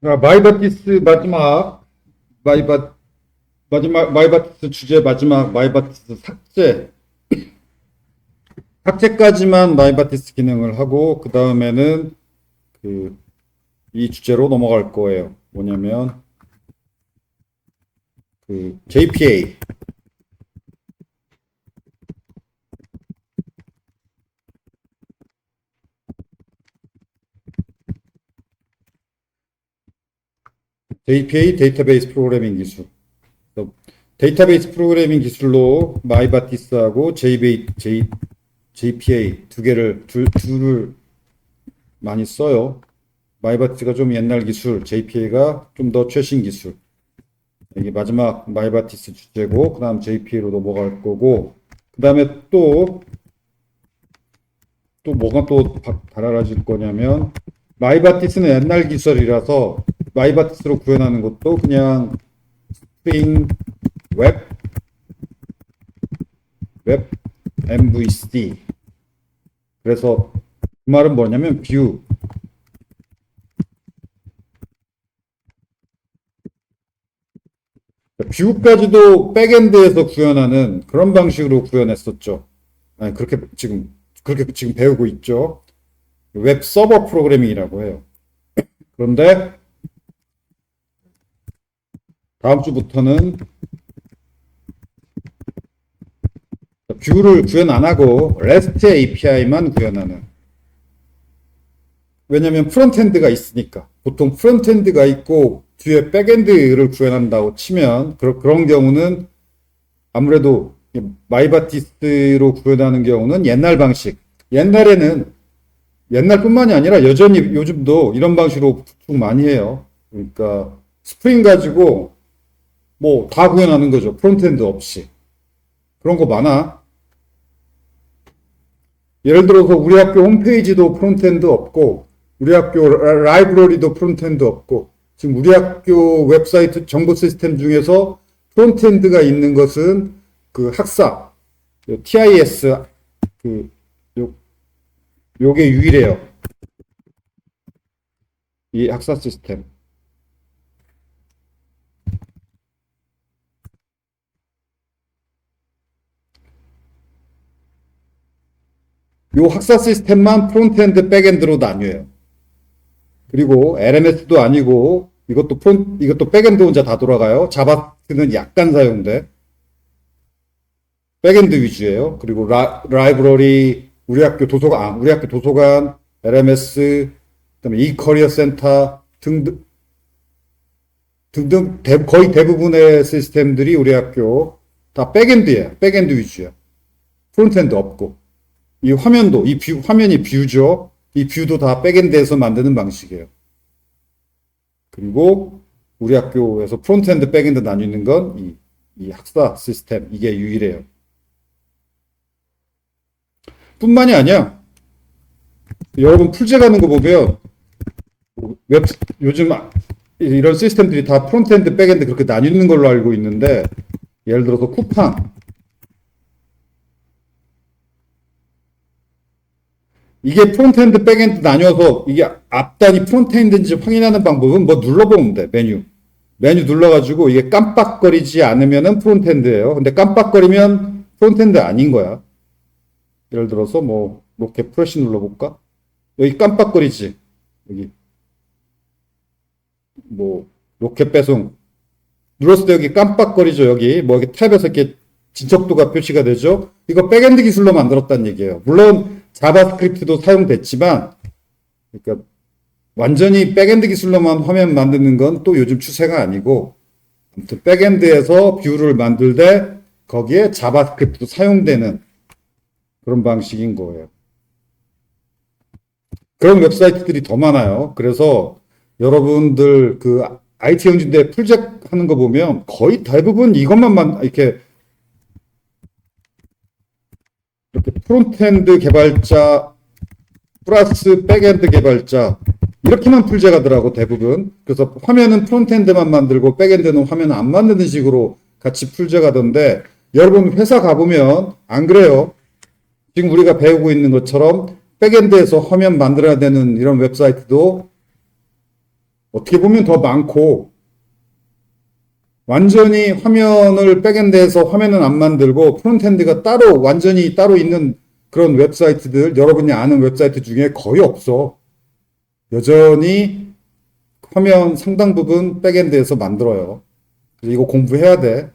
마이바티스 마이바티스 주제 마지막 마이바티스 삭제까지만 마이바티스 기능을 하고 그 다음에는 이 주제로 넘어갈 거예요. 뭐냐면 JPA 데이터베이스 프로그래밍 기술. 데이터베이스 프로그래밍 기술로 마이바티스하고 JPA 둘을 많이 써요. 마이바티스가 좀 옛날 기술, JPA가 좀 더 최신 기술. 이게 마지막 마이바티스 주제고, 그 다음 JPA로 넘어갈 거고, 그 다음에 또 뭐가 또 달아질 거냐면, 마이바티스는 옛날 기술이라서 마이바티스로 구현하는 것도 그냥 스프링 웹 MVC. 그래서 그 말은 뭐냐면 뷰까지도 백엔드에서 구현하는 그런 방식으로 구현했었죠. 아니, 그렇게 지금 배우고 있죠. 웹 서버 프로그래밍이라고 해요. 그런데 다음 주부터는 뷰를 구현 안 하고 REST API만 구현하는. 왜냐면 프론트엔드가 있으니까. 보통 프론트엔드가 있고 뒤에 백엔드를 구현한다고 치면 그런 경우는 아무래도 마이바티스로 구현하는 경우는 옛날 방식. 옛날뿐만이 아니라 여전히 요즘도 이런 방식으로 구축 많이 해요. 그러니까 스프링 가지고 뭐 다 구현하는 거죠. 프론트엔드 없이. 그런 거 많아. 예를 들어서 우리 학교 홈페이지도 프론트엔드 없고 우리 학교 라이브러리도 프론트엔드 없고 지금 우리 학교 웹사이트 정보 시스템 중에서 프론트엔드가 있는 것은 그 학사 TIS 요게 유일해요. 이 학사 시스템. 요 학사 시스템만 프론트엔드, 백엔드로 나뉘어요. 그리고 LMS도 아니고 이것도 백엔드 혼자 다 돌아가요. 자바스크는 약간 사용돼. 백엔드 위주예요. 그리고 라이브러리, 우리 학교 도서관, LMS, 그다음에 e커리어 센터 등등 거의 대부분의 시스템들이 우리 학교 다 백엔드예요. 백엔드 위주야. 프론트엔드 없고. 화면이 뷰죠. 이 뷰도 다 백엔드에서 만드는 방식이에요. 그리고 우리 학교에서 프론트엔드, 백엔드 나뉘는 건 이 학사 시스템, 이게 유일해요. 뿐만이 아니야. 여러분 풀제 가는 거 보면 요즘 이런 시스템들이 다 프론트엔드, 백엔드 그렇게 나뉘는 걸로 알고 있는데 예를 들어서 쿠팡 이게 프론트엔드, 백엔드 나뉘어서 이게 앞단이 프론트엔드인지 확인하는 방법은 뭐 눌러보면 돼. 메뉴 눌러가지고 이게 깜빡거리지 않으면은 프론트엔드예요. 근데 깜빡거리면 프론트엔드 아닌 거야. 예를 들어서 뭐 이렇게 프레시 눌러볼까? 여기 깜빡거리지. 여기 뭐 로켓 배송 눌렀을 때 여기 깜빡거리죠. 여기 뭐 이렇게 탭에서 이렇게 진척도가 표시가 되죠. 이거 백엔드 기술로 만들었다는 얘기예요. 물론 자바스크립트도 사용됐지만, 그러니까 완전히 백엔드 기술로만 화면 만드는 건 또 요즘 추세가 아니고, 아무튼 백엔드에서 뷰를 만들 때 거기에 자바스크립트도 사용되는 그런 방식인 거예요. 그런 웹사이트들이 더 많아요. 그래서 여러분들 IT 경진대 프로젝트 하는 거 보면 거의 대부분 이것만 이렇게 프론트엔드 개발자 플러스 백엔드 개발자 이렇게만 풀제 가더라고 대부분. 그래서 화면은 프론트엔드만 만들고 백엔드는 화면 안 만드는 식으로 같이 풀제 가던데 여러분 회사 가보면 안 그래요. 지금 우리가 배우고 있는 것처럼 백엔드에서 화면 만들어야 되는 이런 웹사이트도 어떻게 보면 더 많고, 완전히 화면을 백엔드에서 화면은 안 만들고 프론트엔드가 따로 완전히 따로 있는 그런 웹사이트들, 여러분이 아는 웹사이트 중에 거의 없어. 여전히 화면 상당 부분 백엔드에서 만들어요. 그래서 이거 공부해야 돼.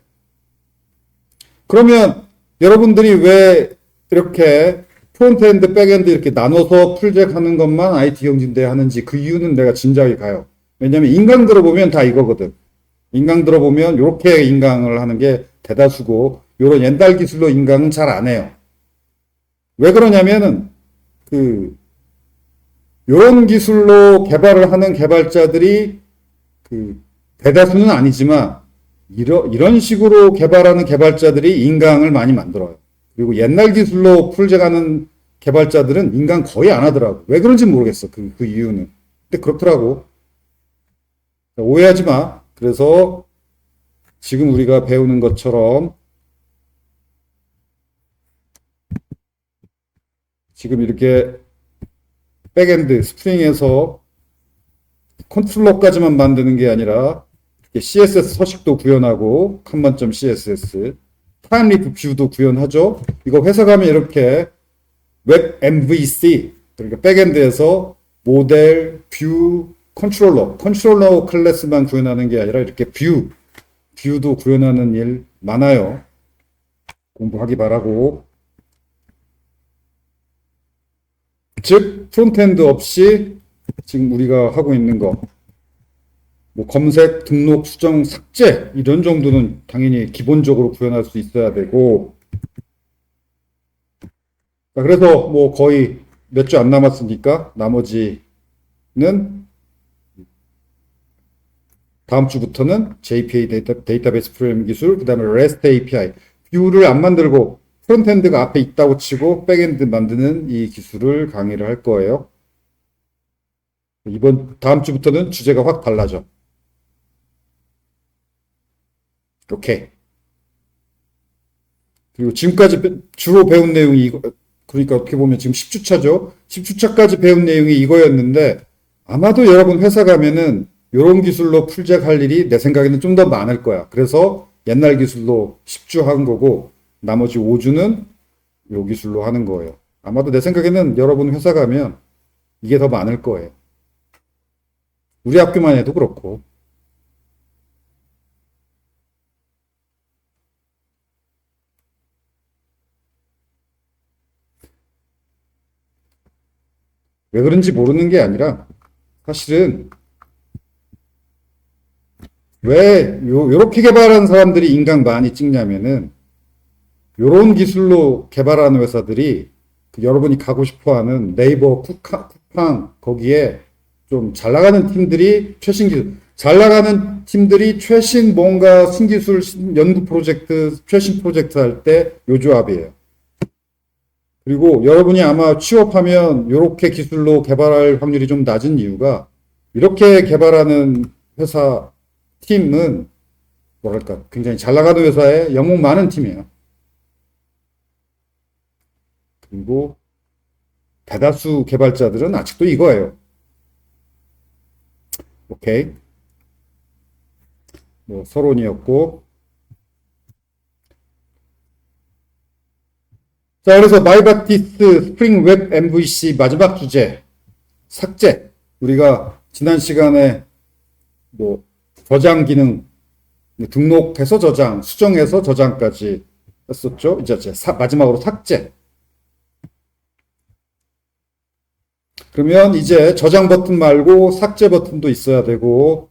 그러면 여러분들이 왜 이렇게 프론트엔드, 백엔드 이렇게 나눠서 풀잭하는 것만 IT 경진대 하는지 그 이유는 내가 진작에 가요. 왜냐면 인강 들어보면 다 이거거든. 인강 들어보면 이렇게 인강을 하는 게 대다수고 요런 옛날 기술로 인강은 잘 안 해요. 왜 그러냐면은 요런 기술로 개발을 하는 개발자들이 대다수는 아니지만 이런 식으로 개발하는 개발자들이 인강을 많이 만들어요. 그리고 옛날 기술로 풀제가는 개발자들은 인강 거의 안 하더라고. 왜 그런지 모르겠어. 그 이유는. 근데 그렇더라고. 오해하지 마. 그래서 지금 우리가 배우는 것처럼 지금 이렇게 백엔드 스프링에서 컨트롤러까지만 만드는 게 아니라 CSS 서식도 구현하고 칸만.css 타임리프 뷰도 구현하죠. 이거 회사 가면 이렇게 웹 MVC 그러니까 백엔드에서 모델, 뷰, 컨트롤러 클래스만 구현하는 게 아니라 이렇게 뷰도 구현하는 일 많아요. 공부하기 바라고. 즉 프론트엔드 없이 지금 우리가 하고 있는 거 뭐 검색, 등록, 수정, 삭제 이런 정도는 당연히 기본적으로 구현할 수 있어야 되고 그래서 뭐 거의 몇 주 안 남았으니까 나머지는 다음 주부터는 JPA 데이터베이스 프로그래밍 기술, 그 다음에 REST API 뷰를 안 만들고 프론트엔드가 앞에 있다고 치고 백엔드 만드는 이 기술을 강의를 할 거예요. 다음 주부터는 주제가 확 달라져. 오케이. 그리고 지금까지 주로 배운 내용이 이거, 그러니까 어떻게 보면 지금 10주차죠. 10주차까지 배운 내용이 이거였는데 아마도 여러분 회사 가면은 이런 기술로 풀잭할 일이 내 생각에는 좀 더 많을 거야. 그래서 옛날 기술로 10주 한 거고 나머지 5주는 요 기술로 하는 거예요. 아마도 내 생각에는 여러분 회사 가면 이게 더 많을 거예요. 우리 학교만 해도 그렇고. 왜 그런지 모르는 게 아니라 사실은 왜 요렇게 개발하는 사람들이 인강 많이 찍냐면은 요런 기술로 개발하는 회사들이 여러분이 가고 싶어하는 네이버, 쿠팡 거기에 좀 잘 나가는 팀들이 최신 기술, 잘 나가는 팀들이 최신 뭔가 신기술 연구 프로젝트, 최신 프로젝트 할 때 요 조합이에요. 그리고 여러분이 아마 취업하면 이렇게 기술로 개발할 확률이 좀 낮은 이유가 이렇게 개발하는 회사 팀은 뭐랄까 굉장히 잘 나가는 회사에 영웅 많은 팀이에요. 그리고 대다수 개발자들은 아직도 이거예요. 오케이. 뭐 서론이었고. 자, 그래서 마이바티스 스프링 웹 MVC 마지막 주제 삭제. 우리가 지난 시간에 뭐 저장 기능 등록해서 저장, 수정해서 저장까지 했었죠. 이제 마지막으로 삭제. 그러면 이제 저장 버튼 말고 삭제 버튼도 있어야 되고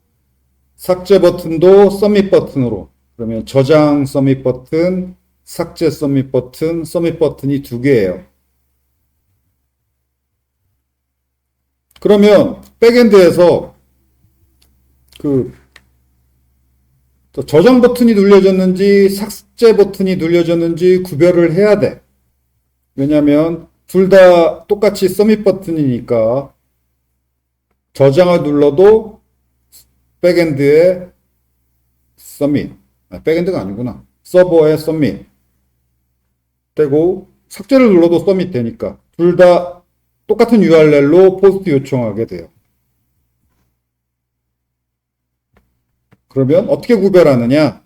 삭제 버튼도 서밋 버튼으로 그러면 저장 서밋 버튼, 삭제 서밋 버튼이 두 개예요. 그러면 백엔드에서 저장 버튼이 눌려졌는지 삭제 버튼이 눌려졌는지 구별을 해야 돼. 왜냐면 둘 다 똑같이 서밋 버튼이니까 저장을 눌러도 백엔드에 서밋, 백엔드가 아니구나. 서버에 서밋 되고 삭제를 눌러도 서밋 되니까 둘 다 똑같은 URL로 포스트 요청하게 돼요. 그러면 어떻게 구별하느냐?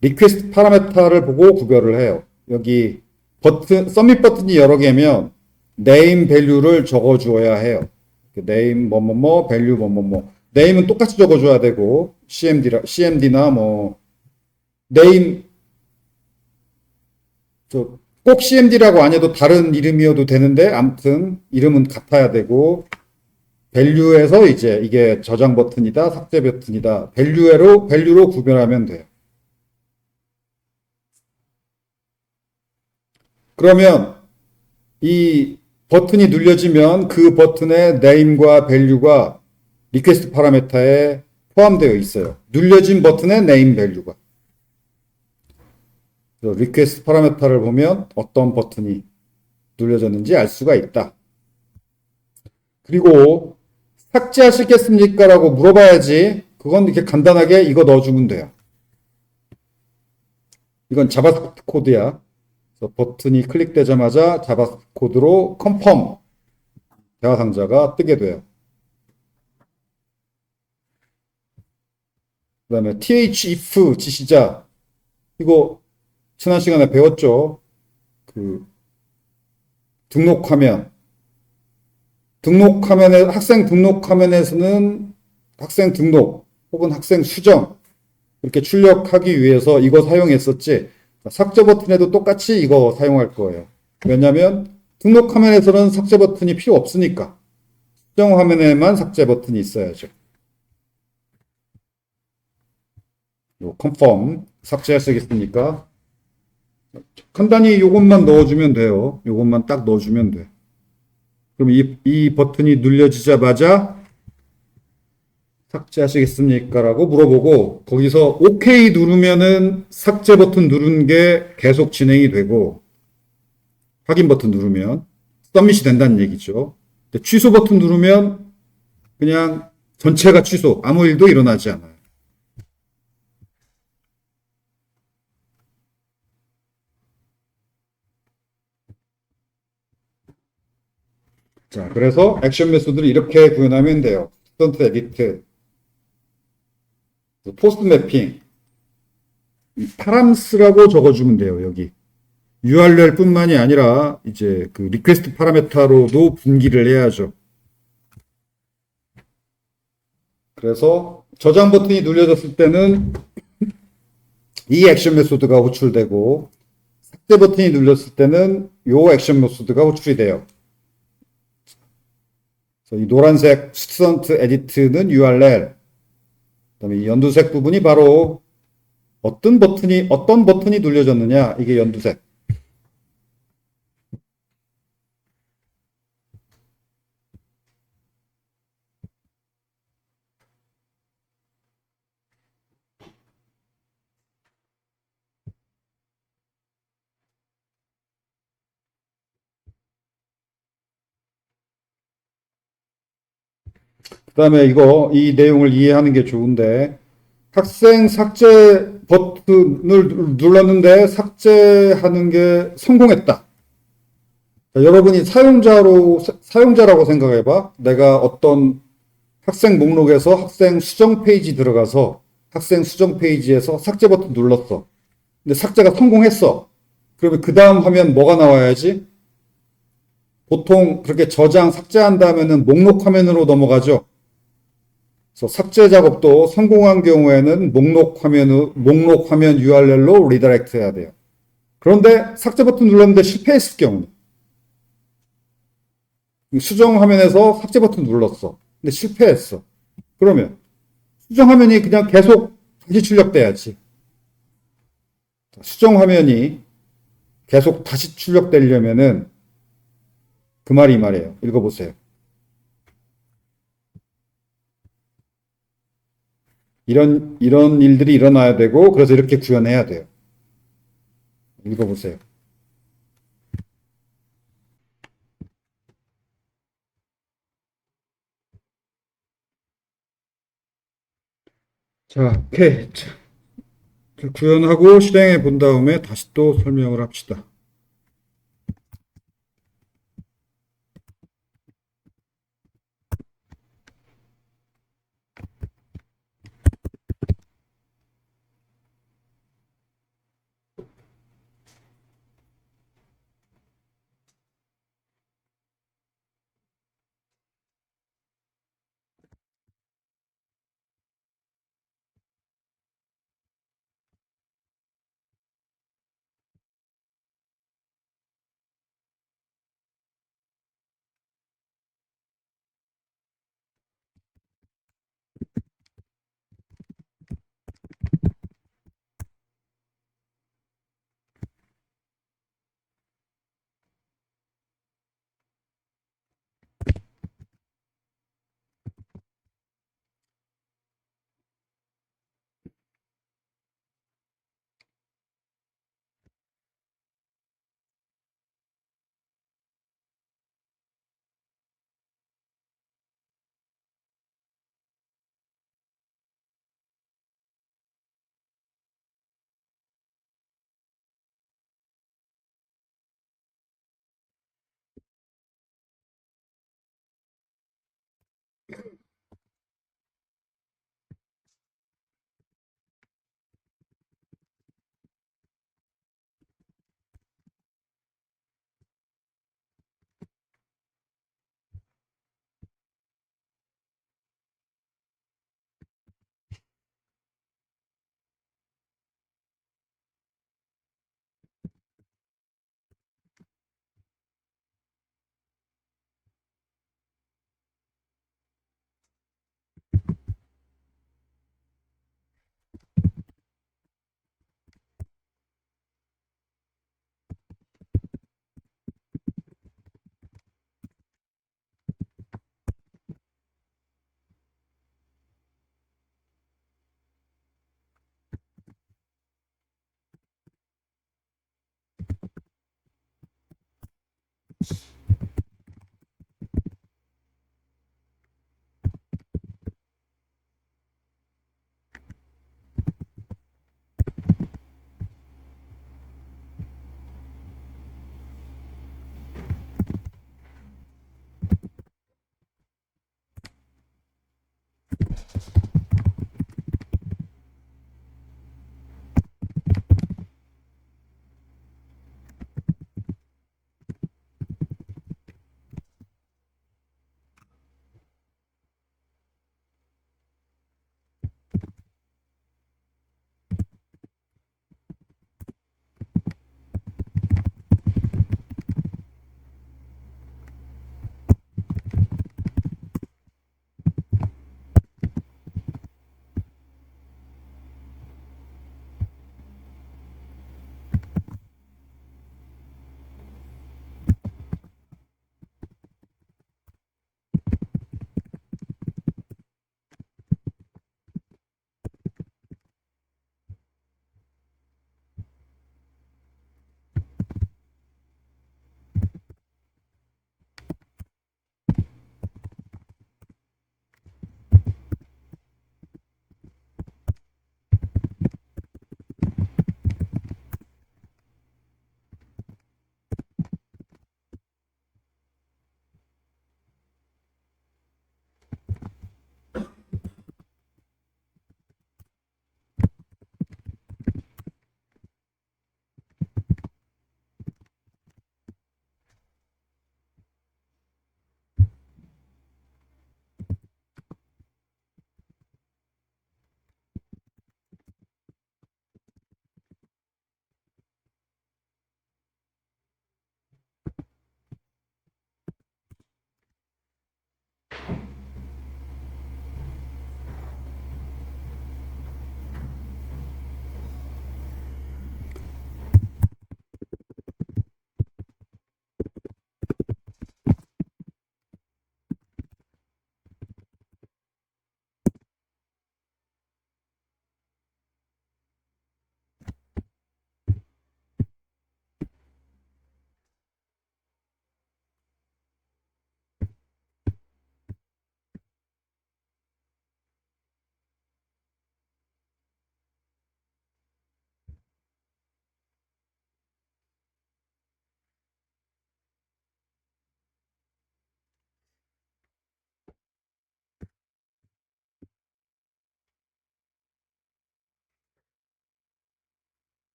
리퀘스트 파라메터를 보고 구별을 해요. 여기 버튼, 서밋 버튼이 여러 개면 네임 밸류를 적어주어야 해요. 네임 뭐뭐뭐 밸류 뭐뭐뭐 네임은 똑같이 적어줘야 되고 CMD나 뭐 네임 꼭 CMD라고 안 해도 다른 이름이어도 되는데 아무튼 이름은 같아야 되고 밸류에서 이제 이게 저장 버튼이다 삭제 버튼이다 밸류로 구별하면 돼요. 그러면 이 버튼이 눌려지면 그 버튼의 name과 value가 리퀘스트 파라메터에 포함되어 있어요. 눌려진 버튼의 name value가. 리퀘스트 파라메터를 보면 어떤 버튼이 눌려졌는지 알 수가 있다. 그리고 삭제하시겠습니까? 라고 물어봐야지. 그건 이렇게 간단하게 이거 넣어주면 돼요. 이건 자바스크립트 코드야. 그래서 버튼이 클릭되자마자 자바스크립트 코드로 confirm 대화 상자가 뜨게 돼요. 그 다음에 thif 지시자 이거 지난 시간에 배웠죠. 그 등록화면에 학생 등록 화면에서는 학생 등록 혹은 학생 수정 이렇게 출력하기 위해서 이거 사용했었지. 삭제 버튼에도 똑같이 이거 사용할 거예요. 왜냐하면 등록 화면에서는 삭제 버튼이 필요 없으니까 수정 화면에만 삭제 버튼이 있어야죠. 요 confirm 삭제할 수 있겠습니까? 간단히 이것만 넣어주면 돼요. 이것만 딱 넣어주면 돼. 그럼 이 버튼이 눌려지자마자 삭제하시겠습니까? 라고 물어보고 거기서 OK 누르면은 삭제 버튼 누른 게 계속 진행이 되고 확인 버튼 누르면 서밋이 된다는 얘기죠. 취소 버튼 누르면 그냥 전체가 취소, 아무 일도 일어나지 않아요. 자, 그래서 액션 메소드를 이렇게 구현하면 돼요. 스턴트 에디트, 포스트 매핑, 파람스라고 적어주면 돼요, 여기. URL 뿐만이 아니라 이제 그 리퀘스트 파라메터로도 분기를 해야죠. 그래서 저장 버튼이 눌려졌을 때는 이 액션 메소드가 호출되고 삭제 버튼이 눌렸을 때는 이 액션 메소드가 호출이 돼요. 이 노란색 스튜던트 에디트는 URL, 그다음에 이 연두색 부분이 바로 어떤 버튼이 눌려졌느냐 이게 연두색. 그다음에 이 내용을 이해하는 게 좋은데 학생 삭제 버튼을 눌렀는데 삭제하는 게 성공했다. 여러분이 사용자라고 생각해봐. 내가 어떤 학생 목록에서 학생 수정 페이지 들어가서 학생 수정 페이지에서 삭제 버튼 눌렀어. 근데 삭제가 성공했어. 그러면 그 다음 화면 뭐가 나와야지? 보통 그렇게 저장 삭제한 다음에는 목록 화면으로 넘어가죠. 그래서 삭제 작업도 성공한 경우에는 목록 화면 URL로 리다이렉트 해야 돼요. 그런데 삭제 버튼 눌렀는데 실패했을 경우 수정 화면에서 삭제 버튼 눌렀어. 근데 실패했어. 그러면 수정 화면이 그냥 계속 다시 출력돼야지. 수정 화면이 계속 다시 출력되려면은 그 말이 이 말이에요. 읽어보세요. 이런 일들이 일어나야 되고 그래서 이렇게 구현해야 돼요. 읽어보세요. 자, 오케이. 자, 구현하고 실행해 본 다음에 다시 또 설명을 합시다.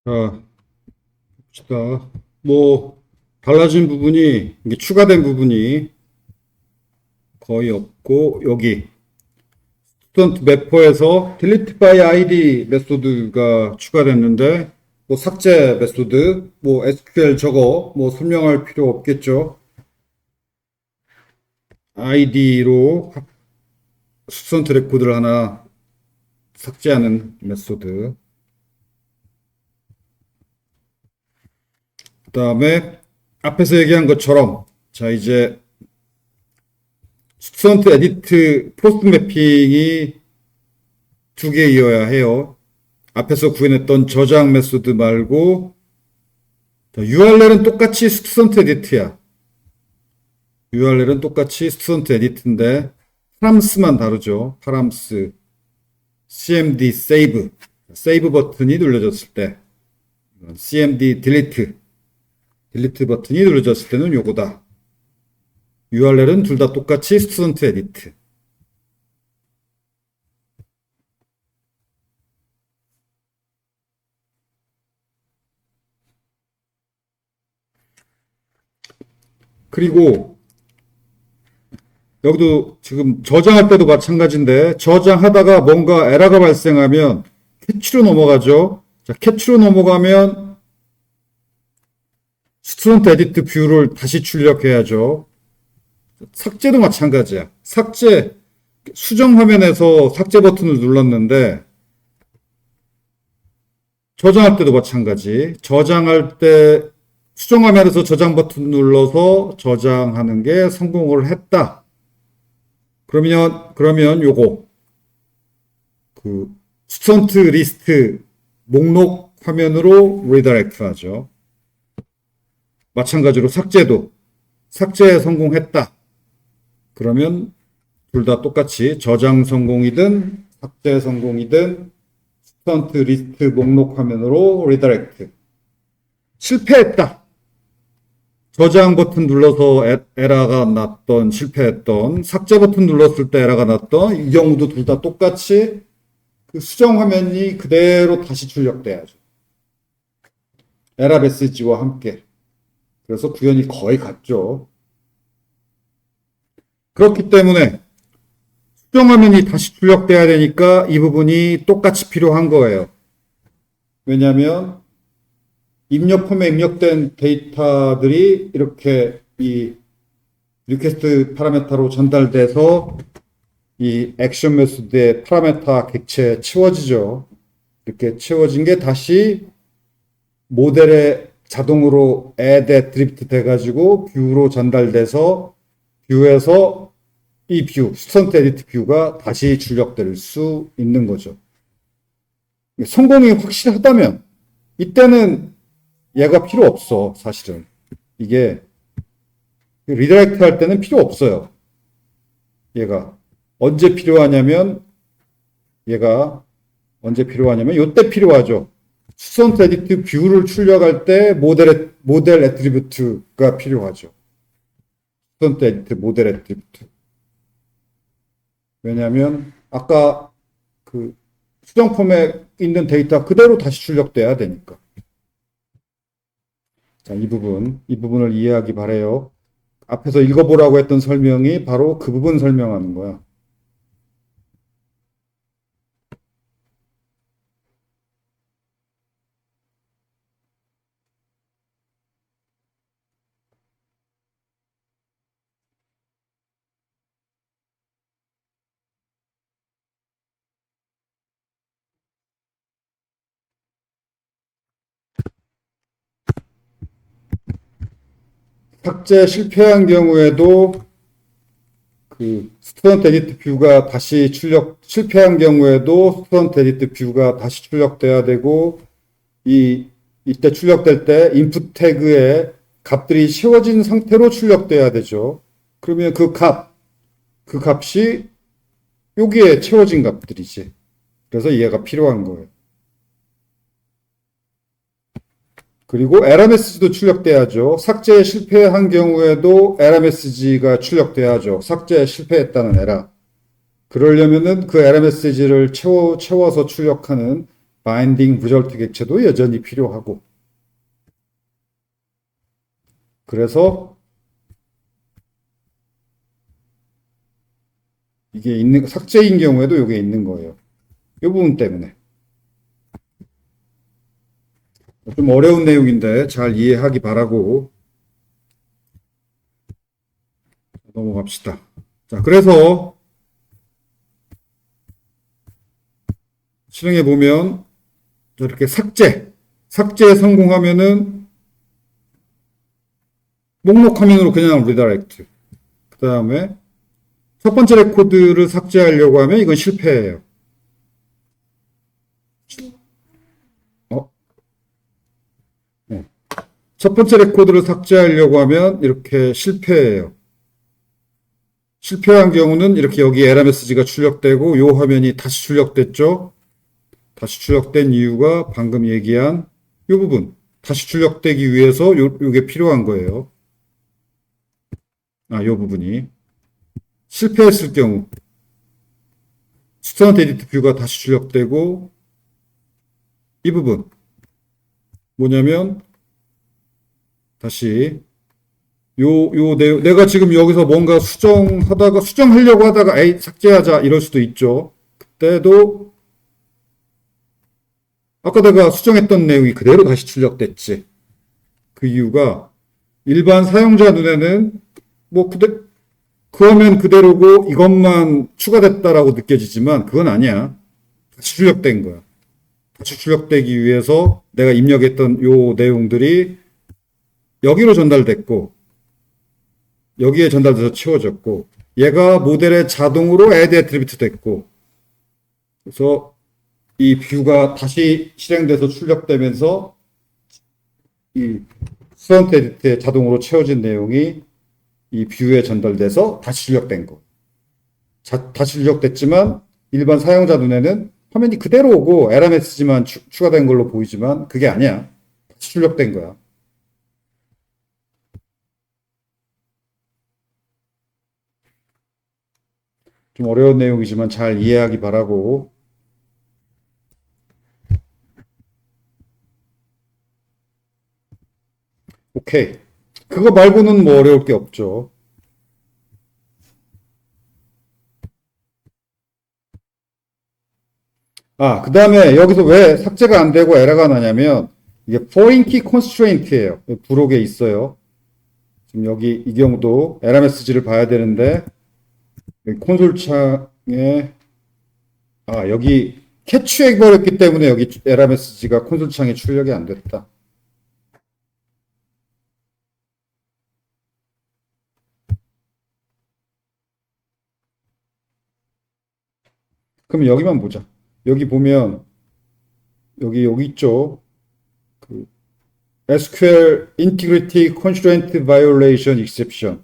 자, 봅시다. 뭐, 달라진 부분이, 이게 추가된 부분이 거의 없고, 여기, 스튜던트 매퍼에서 delete by id 메소드가 추가됐는데, 뭐, 삭제 메소드, 뭐, SQL 저거, 뭐, 설명할 필요 없겠죠. id로 스튜던트 레코드를 하나 삭제하는 메소드. 그 다음에 앞에서 얘기한 것처럼 자 이제 스튜던트 에디트 포스트 매핑이 두 개이어야 해요. 앞에서 구현했던 저장 메소드 말고 URL은 똑같이 스튜던트 에디트야. URL은 똑같이 스튜던트 에디트인데 파람스만 다르죠. 파람스 cmd save 세이브 버튼이 눌러졌을 때 cmd 딜리트 버튼이 눌러졌을 때는 요거다. URL은 둘 다 똑같이 스튜던트 에디트. 그리고 여기도 지금 저장할 때도 마찬가지인데 저장하다가 뭔가 에러가 발생하면 캐치로 넘어가죠. 자, 캐치로 넘어가면 스튜던트 에디트 뷰를 다시 출력해야죠. 삭제도 마찬가지야. 삭제 수정 화면에서 삭제 버튼을 눌렀는데 저장할 때도 마찬가지. 저장할 때 수정 화면에서 저장 버튼 눌러서 저장하는 게 성공을 했다. 그러면 요거 그 스튜던트 리스트 목록 화면으로 리다이렉트 하죠. 마찬가지로 삭제에 성공했다. 그러면 둘 다 똑같이 저장 성공이든 삭제 성공이든 스튜던트 리스트 목록 화면으로 리다이렉트. 실패했다. 저장 버튼 눌러서 에러가 났던 실패했던 삭제 버튼 눌렀을 때 에러가 났던 이 경우도 둘 다 똑같이 그 수정 화면이 그대로 다시 출력돼야죠. 에러 메시지와 함께. 그래서 구현이 거의 같죠. 그렇기 때문에 수정 화면이 다시 출력돼야 되니까 이 부분이 똑같이 필요한 거예요. 왜냐하면 입력 폼에 입력된 데이터들이 이렇게 이 리퀘스트 파라메타로 전달돼서 이 액션 메소드의 파라메타 객체에 채워지죠. 이렇게 채워진 게 다시 모델에 자동으로 add attribute 돼가지고 뷰로 전달돼서 뷰에서 이 뷰, 스튜던트 에디트 뷰가 다시 출력될 수 있는 거죠. 성공이 확실하다면 이때는 얘가 필요 없어, 사실은. 이게 리다이렉트 할 때는 필요 없어요. 얘가 언제 필요하냐면 요때 필요하죠. 스튜던트 에디트 뷰를 출력할 때 모델 애트리뷰트가 필요하죠. 스튜던트 에디트 모델 애트리뷰트. 왜냐하면 아까 그 수정 폼에 있는 데이터 그대로 다시 출력돼야 되니까. 자, 이 부분을 이해하기 바래요. 앞에서 읽어보라고 했던 설명이 바로 그 부분 설명하는 거야. 삭제 실패한 경우에도 그 스튜던트 에디트 뷰가 다시 실패한 경우에도 스튜던트 에디트 뷰가 다시 출력돼야 되고 이때 출력될 때 인풋 태그에 값들이 채워진 상태로 출력돼야 되죠. 그러면 그 값이 여기에 채워진 값들이지. 그래서 이해가 필요한 거예요. 그리고 에러 메시지도 출력돼야죠. 삭제에 실패한 경우에도 에러 메시지가 출력돼야죠. 삭제에 실패했다는 에러. 그러려면은 그 에러 메시지를 채워서 출력하는 바인딩 리절트 객체도 여전히 필요하고. 그래서 이게 삭제인 경우에도 이게 있는 거예요. 이 부분 때문에. 좀 어려운 내용인데 잘 이해하기 바라고 넘어갑시다. 자, 그래서 실행해 보면 이렇게 삭제에 성공하면은 목록 화면으로 그냥 리다이렉트. 그 다음에 첫 번째 레코드를 삭제하려고 하면 이건 실패예요. 어? 네. 첫 번째 레코드를 삭제하려고 하면 이렇게 실패예요. 실패한 경우는 이렇게 여기 에러 메시지가 출력되고 이 화면이 다시 출력됐죠. 다시 출력된 이유가 방금 얘기한 이 부분. 다시 출력되기 위해서 요게 필요한 거예요. 이 부분이. 실패했을 경우 스턴트 에디트 뷰가 다시 출력되고 이 부분 뭐냐면 다시 내가 지금 여기서 뭔가 수정하려고 하다가 에이 삭제하자 이럴 수도 있죠. 그때도 아까 내가 수정했던 내용이 그대로 다시 출력됐지. 그 이유가 일반 사용자 눈에는 뭐 그 화면 그대로고 이것만 추가됐다라고 느껴지지만 그건 아니야. 다시 출력된 거야. 다시 출력되기 위해서 내가 입력했던 요 내용들이 여기로 전달됐고 여기에 전달돼서 채워졌고 얘가 모델에 자동으로 add attribute 됐고 그래서 이 뷰가 다시 실행돼서 출력되면서 이 프론트 에디트에 자동으로 채워진 내용이 이 뷰에 전달돼서 다시 출력된 거. 다시 출력됐지만 일반 사용자 눈에는 화면이 그대로 오고 에러 메시지만 추가된 걸로 보이지만 그게 아니야. 다시 출력된 거야. 좀 어려운 내용이지만 잘 이해하기 바라고. 오케이. 그거 말고는 뭐 어려울 게 없죠. 그 다음에 여기서 왜 삭제가 안 되고 에러가 나냐면 이게 foreign key constraint예요. 부록에 있어요. 지금 여기 이 경우도 에러 메시지를 봐야 되는데 콘솔 창에 여기 캐치해 버렸기 때문에 여기 에러 메시지가 콘솔 창에 출력이 안 됐다. 그럼 여기만 보자. 여기 보면 여기 있죠. 그 SQL Integrity Constraint Violation Exception.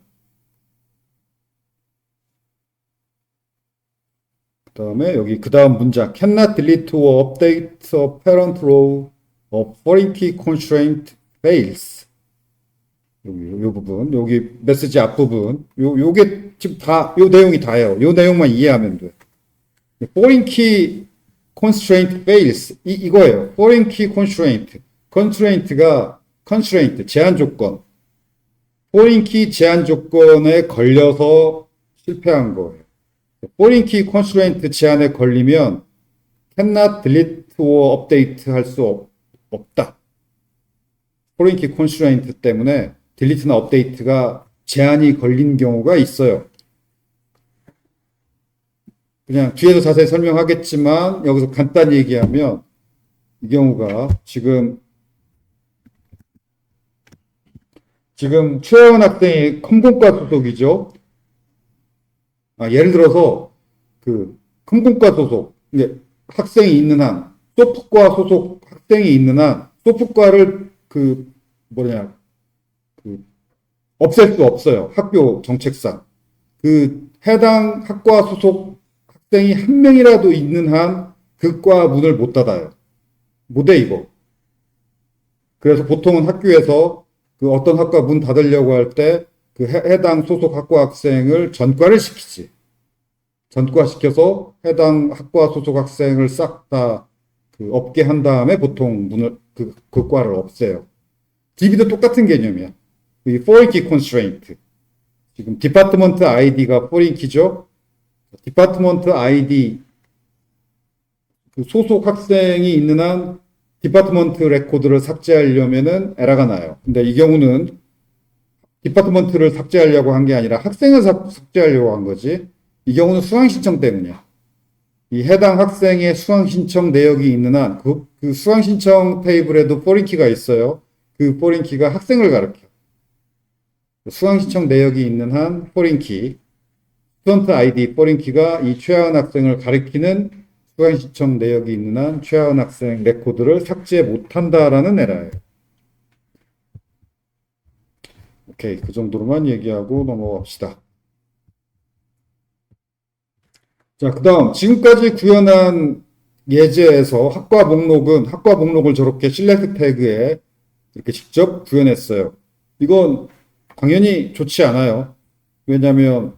그다음에 여기 그다음 문장 cannot delete or update a parent row of foreign key constraint fails. 요 부분, 여기 메시지 앞부분, 요게 지금 요 내용이 다예요. 요 내용만 이해하면 돼. foreign key constraint fails 이거예요. foreign key constraint. constraint가 constraint 제한 조건. foreign key 제한 조건에 걸려서 실패한 거예요. foreign key constraint 제한에 걸리면 cannot delete or update 할 수 없다. foreign key constraint 때문에 딜리트나 업데이트가 제한이 걸린 경우가 있어요. 그냥 뒤에서 자세히 설명하겠지만 여기서 간단히 얘기하면 이 경우가 지금 최혜원 학생이 컴공과 소속이죠. 예를 들어서 그 컴공과 소속 학생이 있는 한 소프과 소속 학생이 있는 한 소프과를 없앨 수 없어요. 학교 정책상. 해당 학과 소속 학생이 한 명이라도 있는 한 그 과 문을 못 닫아요. 못해, 이거. 그래서 보통은 학교에서 어떤 학과 문 닫으려고 할 때 해당 소속 학과 학생을 전과를 시키지. 전과시켜서 해당 학과 소속 학생을 싹 다 없게 한 다음에 보통 문을, 그 과를 없애요. DB도 똑같은 개념이야. 이 foreign key constraint. 지금 디파트먼트 아이디가 foreign key죠. 디파트먼트 아이디 소속 학생이 있는 한 디파트먼트 레코드를 삭제하려면은 에러가 나요. 근데 이 경우는 디파트먼트를 삭제하려고 한 게 아니라 학생을 삭제하려고 한 거지. 이 경우는 수강 신청 때문이야. 이 해당 학생의 수강 신청 내역이 있는 한 그 수강 신청 테이블에도 foreign key가 있어요. 그 foreign key가 학생을 가리켜. 수강 신청 내역이 있는 한 포린키, 스튜던트 아이디 포린키가 이 최하은 학생을 가리키는 수강 신청 내역이 있는 한 최하은 학생 레코드를 삭제 못한다라는 에러예요. 오케이, 그 정도로만 얘기하고 넘어갑시다. 자, 그 다음 지금까지 구현한 예제에서 학과 목록은 학과 목록을 저렇게 실렉트 태그에 이렇게 직접 구현했어요. 이건 당연히 좋지 않아요. 왜냐하면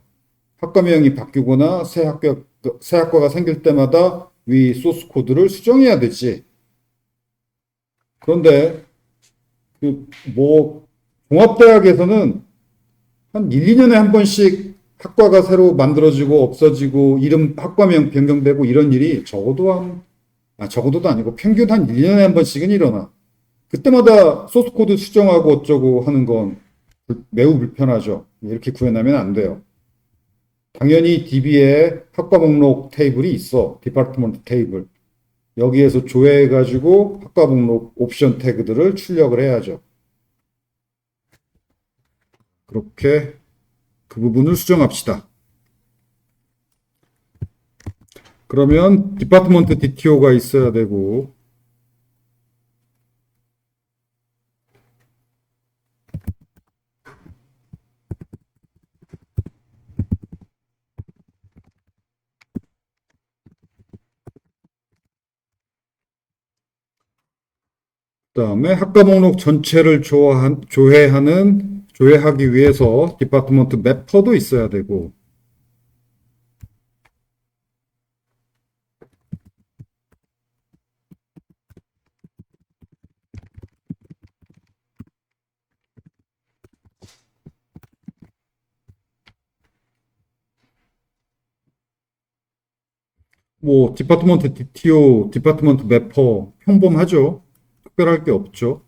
학과명이 바뀌거나 새 학과가 생길 때마다 위 소스 코드를 수정해야 되지. 그런데 뭐 종합대학에서는 한 1, 2년에 한 번씩 학과가 새로 만들어지고 없어지고 이름 학과명 변경되고 이런 일이 적어도도 아니고 평균 한 1년에 한 번씩은 일어나. 그때마다 소스 코드 수정하고 어쩌고 하는 건 매우 불편하죠. 이렇게 구현하면 안 돼요. 당연히 DB에 학과 목록 테이블이 있어. 디파트먼트 테이블. 여기에서 조회해가지고 학과 목록 옵션 태그들을 출력을 해야죠. 그렇게 그 부분을 수정합시다. 그러면 디파트먼트 DTO가 있어야 되고 그다음에 학과 목록 전체를 조회하기 위해서 디파트먼트 매퍼도 있어야 되고 뭐 디파트먼트 DTO, 디파트먼트 매퍼 평범하죠. 특별할 게 없죠.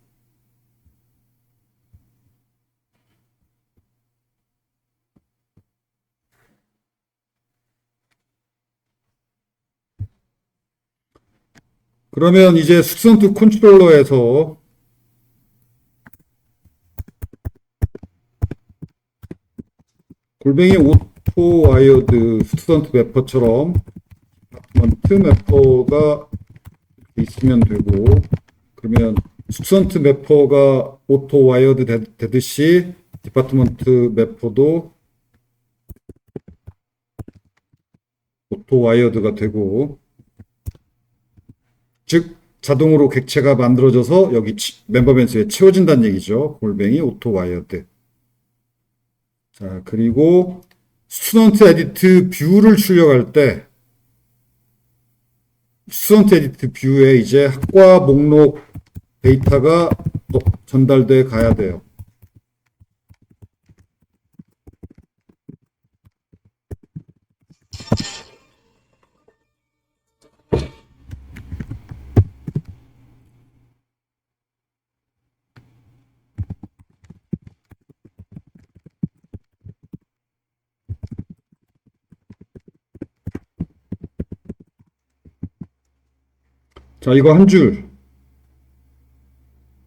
그러면 이제 스튜던트 컨트롤러에서 골뱅이 오토 와이어드 스튜던트 매퍼처럼 디파트먼트 매퍼가 있으면 되고 그러면 스튜던트 매퍼가 오토 와이어드 되듯이 디파트먼트 매퍼도 오토 와이어드가 되고 즉 자동으로 객체가 만들어져서 여기 멤버 변수에 채워진다는 얘기죠. 골뱅이 오토 와이어드. 자, 그리고 스튜던트 에디트 뷰를 출력할 때 스튜던트 에디트 뷰에 이제 학과 목록 데이터가 전달돼 가야 돼요. 자, 이거 한 줄.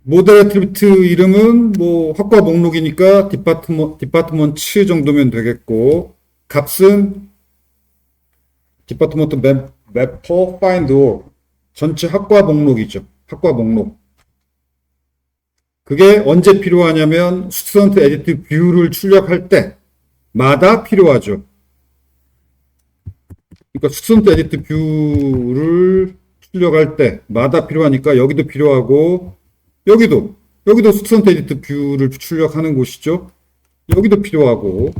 모델 애트리뷰트 이름은 뭐 학과 목록이니까 디파트먼트 정도면 되겠고 값은 디파트먼트 매퍼 find all 전체 학과 목록이죠. 학과 목록. 그게 언제 필요하냐면 스튜던트 에디트 뷰를 출력할 때마다 필요하죠. 그러니까 스튜던트 에디트 뷰를 출력할 때마다 필요하니까 여기도 필요하고 여기도 스튜던트 에디트 뷰를 출력하는 곳이죠. 여기도 필요하고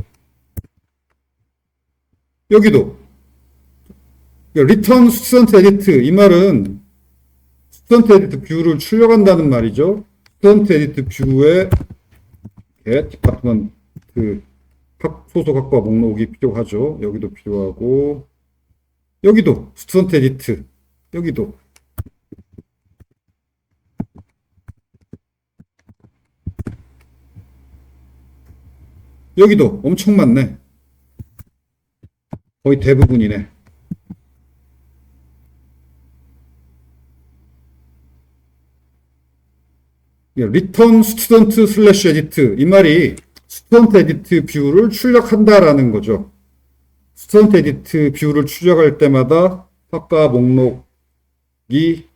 여기도 리턴 스튜던트 에디트 이 말은 스튜던트 에디트 뷰를 출력한다는 말이죠. 스튜던트 에디트 뷰에 디파트먼트 소속 학과 목록이 필요하죠. 여기도 필요하고 여기도 스튜던트 에디트 여기도 엄청 많네. 거의 대부분이네. 리턴 스튜던트 슬래시 에디트 이 말이 스튜던트 에디트 뷰를 출력한다라는 거죠. 스튜던트 에디트 뷰를 출력할 때마다 학과 목록이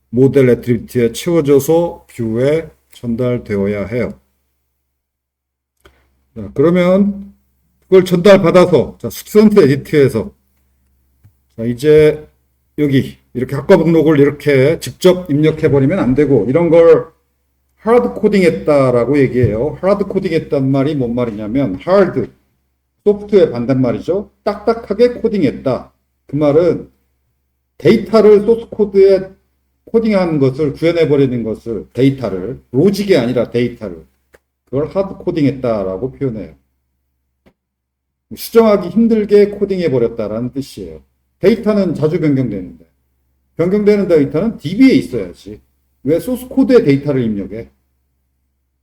모델 애트리뷰트에 채워져서 뷰에 전달되어야 해요. 자, 그러면 그걸 전달받아서 자, 스튜던트 에디트에서 자, 이제 여기 이렇게 학과 목록을 이렇게 직접 입력해버리면 안 되고 이런 걸 하드 코딩했다라고 얘기해요. 하드 코딩했단 말이 뭔 말이냐면 하드, 소프트웨어 반대말이죠. 딱딱하게 코딩했다. 그 말은 데이터를 소스 코드에 코딩하는 것을 구현해버리는 것을 데이터를 로직이 아니라 데이터를 그걸 하드 코딩했다라고 표현해요. 수정하기 힘들게 코딩해버렸다라는 뜻이에요. 데이터는 자주 변경되는데 변경되는 데이터는 DB에 있어야지. 왜 소스 코드에 데이터를 입력해?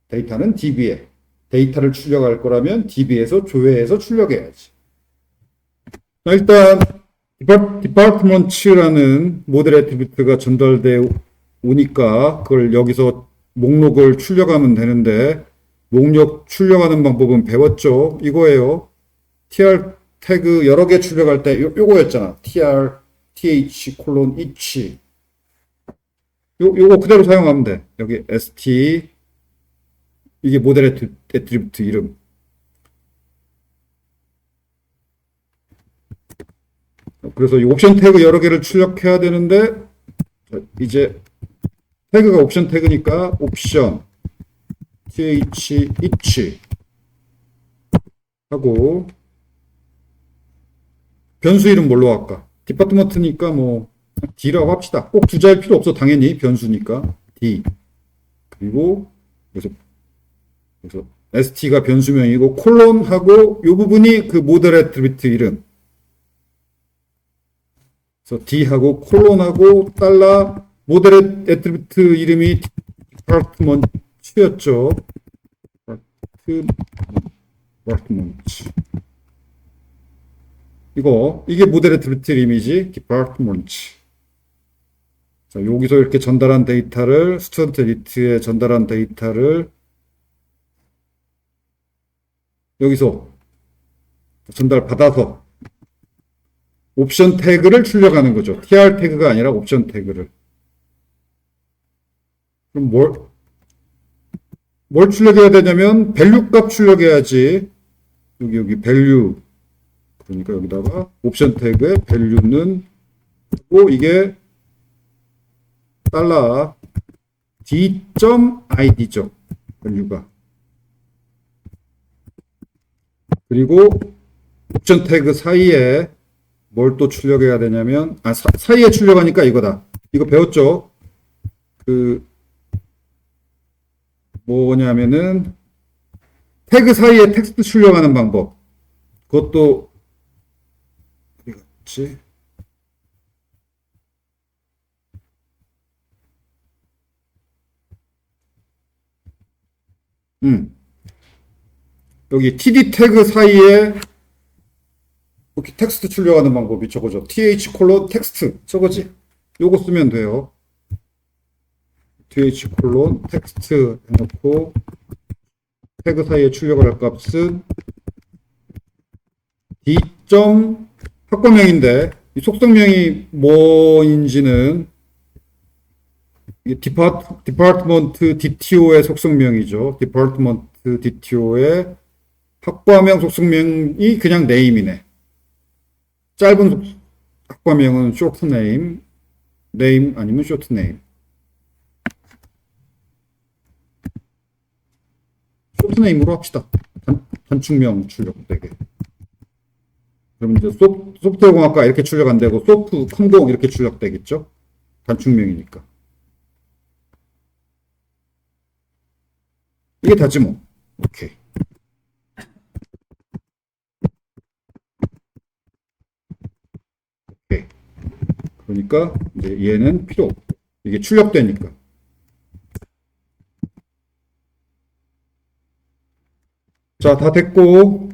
데이터는 DB에. 데이터를 출력할 거라면 DB에서 조회해서 출력해야지. 일단 디파트먼트라는 모델 애트리뷰트가 전달돼 오니까 그걸 여기서 목록을 출력하면 되는데 목록 출력하는 방법은 배웠죠. 이거예요. tr 태그 여러 개 출력할 때 요거였잖아. tr th 콜론 each 요거 그대로 사용하면 돼. 여기 st 이게 모델 애트리뷰트 이름. 그래서 이 옵션 태그 여러 개를 출력해야 되는데 이제 태그가 옵션 태그니까 옵션 th each 하고 변수 이름 뭘로 할까? 디파트먼트니까 뭐 D라고 합시다. 꼭 주자일 필요 없어. 당연히 변수니까 D. 그리고 그래서 st가 변수명이고 콜론하고 이 부분이 그 모델 애트리뷰트 이름. 그래서 D하고 콜론하고 달러 모델 애트리뷰트 이름이 디파트먼트였죠. 디파트먼트. 이게 모델 애트리뷰트 이름이지. 디파트먼트. 자, 여기서 이렇게 전달한 데이터를 스튜던트 에디트에 전달한 데이터를 여기서 전달받아서 옵션 태그를 출력하는 거죠. tr 태그가 아니라 옵션 태그를. 그럼 뭘 출력해야 되냐면 밸류 값 출력해야지. 여기 밸류. 그러니까 여기다가 옵션 태그에 밸류는 고 이게 달러 d.id죠. 밸류가. 그리고 옵션 태그 사이에 뭘 또 출력해야 되냐면 사이에 출력하니까 이거다. 이거 배웠죠? 뭐냐면은 태그 사이에 텍스트 출력하는 방법. 그것도 어디 갔지? 여기 td 태그 사이에 이렇게 텍스트 출력하는 방법이 저거죠. th 콜론 텍스트 저거지. 요거 쓰면 돼요. th 콜론 텍스트 해놓고 태그 사이에 출력을 할 값은 d. 학과명인데 이 속성명이 뭐인지는 이게 디파트먼트 DTO의 속성명이죠. 디파트먼트 DTO의 학과명 속성명이 그냥 네임이네. 짧은 학과명은 short name, name 아니면 short name. short name으로 합시다. 단축명 출력되게. 그럼 이제 소프트웨어 공학과 이렇게 출력 안 되고 소프 컴공 이렇게 출력되겠죠? 단축명이니까. 이게 다지 뭐. 오케이. 오케이. 그러니까 이제 얘는 필요 없고 이게 출력되니까. 자, 다 됐고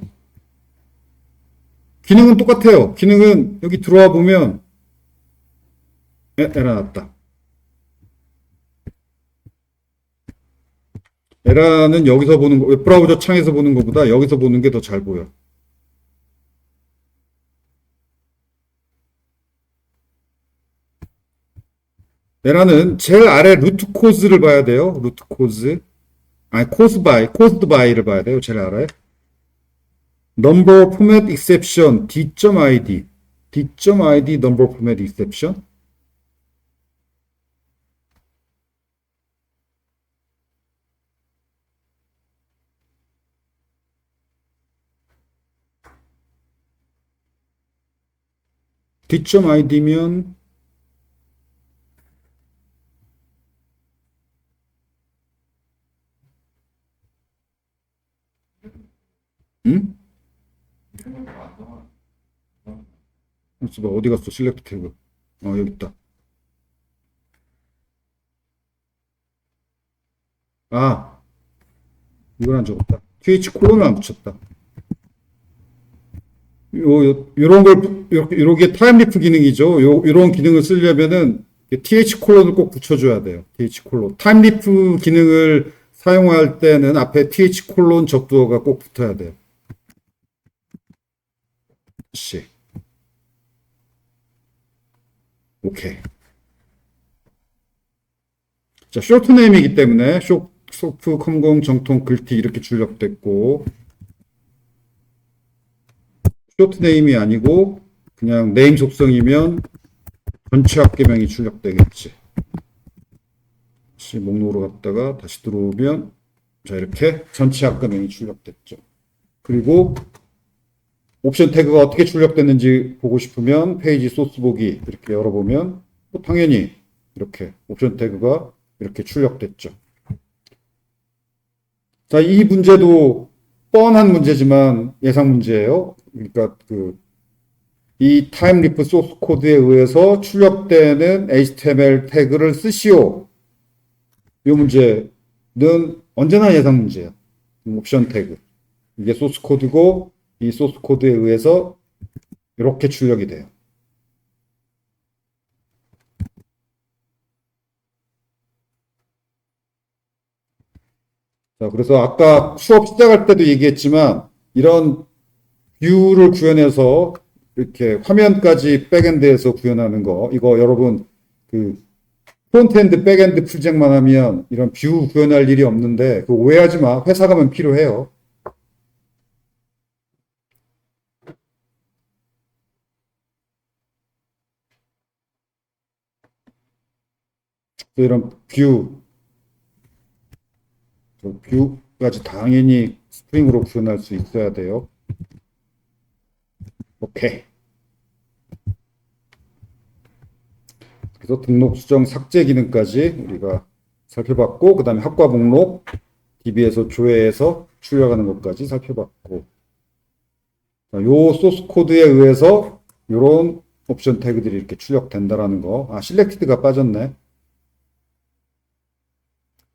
기능은 똑같아요. 기능은 여기 들어와 보면 에러 났다. 에라는 여기서 보는 거, 웹브라우저 창에서 보는 것보다 여기서 보는 게 더 잘 보여. 에라는 제일 아래 루트 코즈를 봐야 돼요. 루트 코즈. 아니, 코스드 바이를 봐야 돼요. 제일 아래. number format exception, d.id. d.id number format exception. d.id면 응? 봐, 어디 갔어? 실렉트 태그. 여기 있다. 아, 이건 안 적었다. th 콜론을 안 붙였다. 요런 걸, 요렇게 타임리프 기능이죠. 요런 기능을 쓰려면은 th 콜론을 꼭 붙여줘야 돼요. th 콜론. 타임리프 기능을 사용할 때는 앞에 th 콜론 적두어가 꼭 붙어야 돼요. 씨. 오케이. 자, 쇼트네임이기 때문에 소프, 컴공, 정통, 글티 이렇게 출력됐고 쇼트네임이 아니고 그냥 네임 속성이면 전체 학계명이 출력되겠지. 다시 목록으로 갔다가 다시 들어오면 자, 이렇게 전체 학계명이 출력됐죠. 그리고 옵션 태그가 어떻게 출력됐는지 보고 싶으면 페이지 소스 보기 이렇게 열어보면 당연히 이렇게 옵션 태그가 이렇게 출력됐죠. 자, 이 문제도 뻔한 문제지만 예상 문제예요. 그러니까 이 타임리프 소스 코드에 의해서 출력되는 HTML 태그를 쓰시오. 이 문제는 언제나 예상 문제예요. 옵션 태그. 이게 소스 코드고 이 소스 코드에 의해서 이렇게 출력이 돼요. 자, 그래서 아까 수업 시작할 때도 얘기했지만 이런 뷰를 구현해서 이렇게 화면까지 백엔드에서 구현하는 거 이거 여러분 프론트엔드 백엔드 프로젝트만 하면 이런 뷰 구현할 일이 없는데 그거 오해하지 마. 회사 가면 필요해요. 이런 뷰까지 당연히 스프링으로 구현할 수 있어야 돼요. 오케이. 그래서 등록 수정 삭제 기능까지 우리가 살펴봤고 그 다음에 학과 목록 DB에서 조회해서 출력하는 것까지 살펴봤고 요 소스 코드에 의해서 이런 옵션 태그들이 이렇게 출력된다라는 거. 아, 실렉티드가 빠졌네.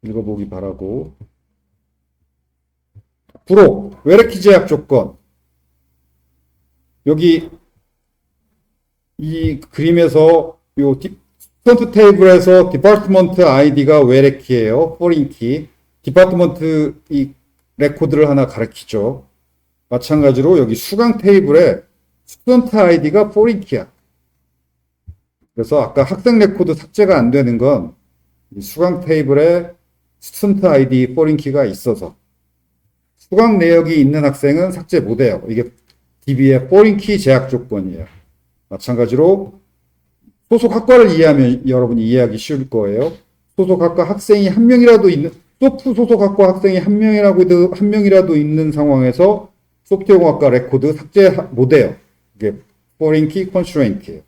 읽어보기 바라고. 부록 외래키 제약 조건. 여기 이 그림에서 요 스턴트 테이블에서 디파트먼트 아이디가 외래키예요. 포린 키. 디파트먼트 이 레코드를 하나 가리키죠. 마찬가지로 여기 수강 테이블에 스턴트 아이디가 포린 키야. 그래서 아까 학생 레코드 삭제가 안 되는 건 이 수강 테이블에 스턴트 아이디 포린 키가 있어서 수강 내역이 있는 학생은 삭제 못해요. 이게 DB의 포린 키 제약 조건이에요. 마찬가지로 소속 학과를 이해하면 여러분이 이해하기 쉬울 거예요. 소속 학과 학생이 한 명이라도 있는 소프 소속 학과 학생이 한 명이라도 있는 상황에서 소프트웨어공학과 레코드 삭제 못해요. 이게 foreign key constraint예요.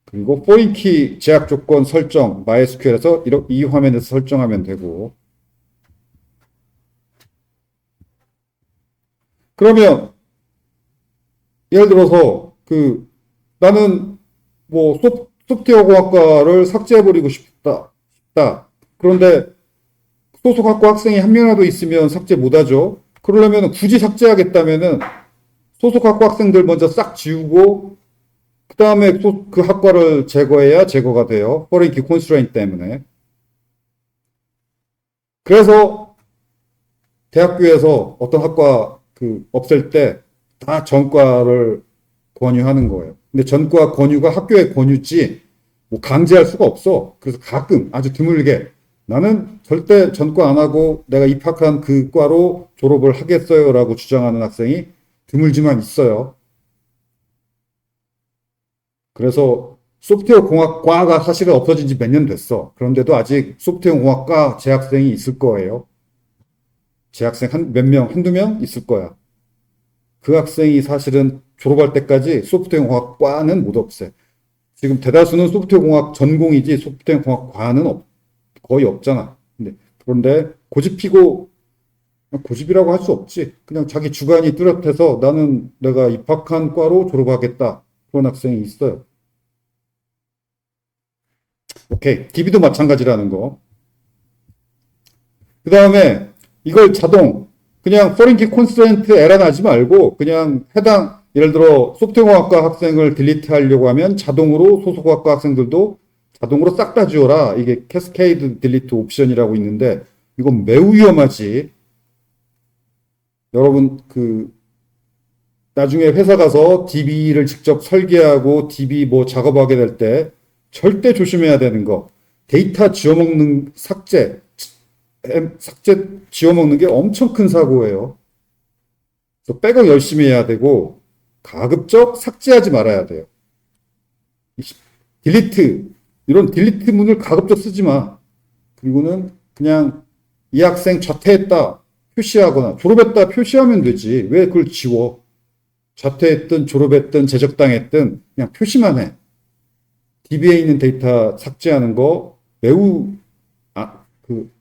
그리고 foreign key 제약 조건 설정 MySQL에서 이 화면에서 설정하면 되고. 그러면 예를 들어서 나는 뭐 소프트웨어공학과를 삭제해버리고 싶다. 그런데 소속학과 학생이 한 명이라도 있으면 삭제 못하죠. 그러려면 굳이 삭제하겠다면은 소속학과 학생들 먼저 싹 지우고 그 다음에 그 학과를 제거해야 제거가 돼요. foreign key constraint 때문에. 그래서 대학교에서 어떤 학과 없앨 때 다 전과를 권유하는 거예요. 근데 전과 권유가 학교의 권유지 뭐 강제할 수가 없어. 그래서 가끔 아주 드물게 나는 절대 전과 안 하고 내가 입학한 그 과로 졸업을 하겠어요라고 주장하는 학생이 드물지만 있어요. 그래서 소프트웨어 공학과가 사실은 없어진 지 몇 년 됐어. 그런데도 아직 소프트웨어 공학과 재학생이 있을 거예요. 재학생 몇 명, 한두 명 있을 거야. 그 학생이 사실은 졸업할 때까지 소프트웨어 공학과는 못 없애. 지금 대다수는 소프트웨어 공학 전공이지 소프트웨어 공학과는 거의 없잖아. 그런데 고집 피고, 고집이라고 할 수 없지. 그냥 자기 주관이 뚜렷해서 나는 내가 입학한 과로 졸업하겠다. 그런 학생이 있어요. 오케이. DB도 마찬가지라는 거. 그 다음에 이걸 그냥 foreign key constraint 에러 나지 말고 그냥 예를 들어 소프트웨어공학과 학생을 딜리트 하려고 하면 자동으로 소속학과 학생들도 자동으로 싹 다 지워라. 이게 캐스케이드 딜리트 옵션이라고 있는데 이건 매우 위험하지. 여러분 나중에 회사 가서 DB를 직접 설계하고 DB 뭐 작업하게 될 때 절대 조심해야 되는 거. 데이터 지워먹는 삭제 지워먹는 게 엄청 큰 사고예요. 그래서 백업 열심히 해야 되고 가급적 삭제하지 말아야 돼요. 이런 딜리트 문을 가급적 쓰지 마. 그리고는 그냥 이 학생 자퇴했다 표시하거나 졸업했다 표시하면 되지. 왜 그걸 지워? 자퇴했든 졸업했든 제적당했든 그냥 표시만 해. DB에 있는 데이터 삭제하는 거 매우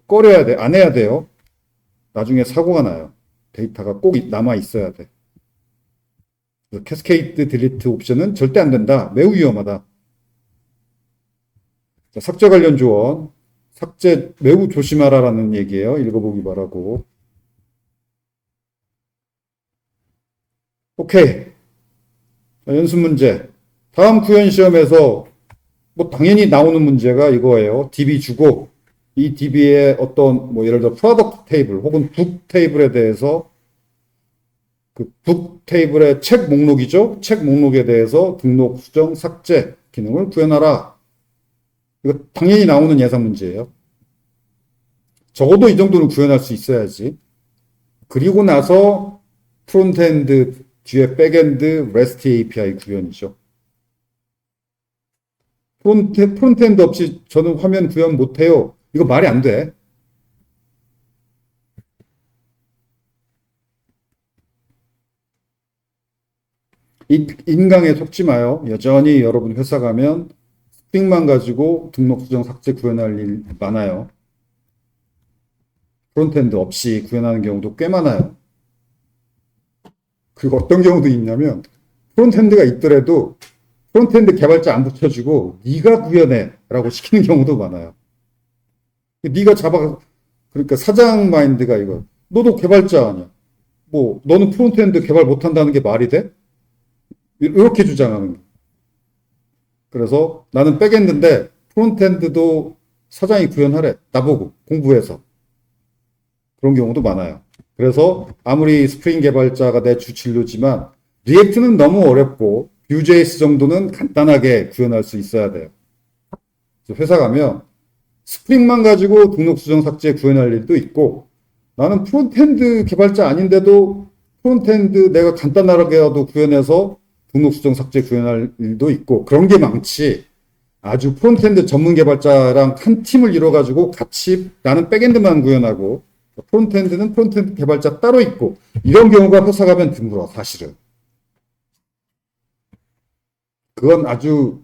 꺼려야 돼. 안 해야 돼요. 나중에 사고가 나요. 데이터가 꼭 남아 있어야 돼. 캐스케이드 딜리트 옵션은 절대 안 된다. 매우 위험하다. 자, 삭제 관련 조언. 삭제 매우 조심하라라는 얘기예요. 읽어보기 바라고. 오케이. 자, 연습 문제. 다음 구현 시험에서 뭐 당연히 나오는 문제가 이거예요. DB 주고 이 DB의 어떤 예를 들어 프로덕트 테이블 혹은 북 테이블에 대해서 북 테이블의 책 목록이죠. 책 목록에 대해서 등록, 수정, 삭제 기능을 구현하라. 이거 당연히 나오는 예상 문제예요. 적어도 이 정도는 구현할 수 있어야지. 그리고 나서 프론트엔드 뒤에 백엔드 REST API 구현이죠. 프론트엔드 없이 저는 화면 구현 못해요. 이거 말이 안 돼. 인강에 속지 마요. 여전히 여러분 회사 가면 스프링만 가지고 등록, 수정, 삭제 구현할 일 많아요. 프론트엔드 없이 구현하는 경우도 꽤 많아요. 그리고 어떤 경우도 있냐면 프론트엔드가 있더라도 프론트엔드 개발자 안 붙여주고 네가 구현해 라고 시키는 경우도 많아요. 네가 그러니까 사장 마인드가 이거. 너도 개발자 아니야. 너는 프론트엔드 개발 못한다는 게 말이 돼? 이렇게 주장하는 거예요. 그래서 나는 백엔드인데 프론트엔드도 사장이 구현하래. 나보고 공부해서. 그런 경우도 많아요. 그래서 아무리 스프링 개발자가 내 주 진로지만 리액트는 너무 어렵고 Vue.js 정도는 간단하게 구현할 수 있어야 돼요. 그래서 회사 가면 스프링만 가지고 등록, 수정, 삭제 구현할 일도 있고 나는 프론트엔드 개발자 아닌데도 프론트엔드 내가 간단하게라도 구현해서 등록, 수정, 삭제 구현할 일도 있고 그런 게 많지. 아주 프론트엔드 전문 개발자랑 한 팀을 이뤄가지고 같이 나는 백엔드만 구현하고 프론트엔드는 프론트엔드 개발자 따로 있고 이런 경우가 회사 가면 드물어 사실은. 그건 아주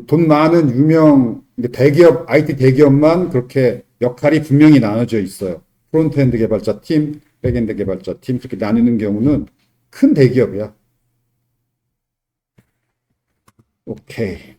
돈 많은 유명 대기업, IT 대기업만 그렇게 역할이 분명히 나눠져 있어요. 프론트엔드 개발자 팀, 백엔드 개발자 팀 그렇게 나누는 경우는 큰 대기업이야. 오케이.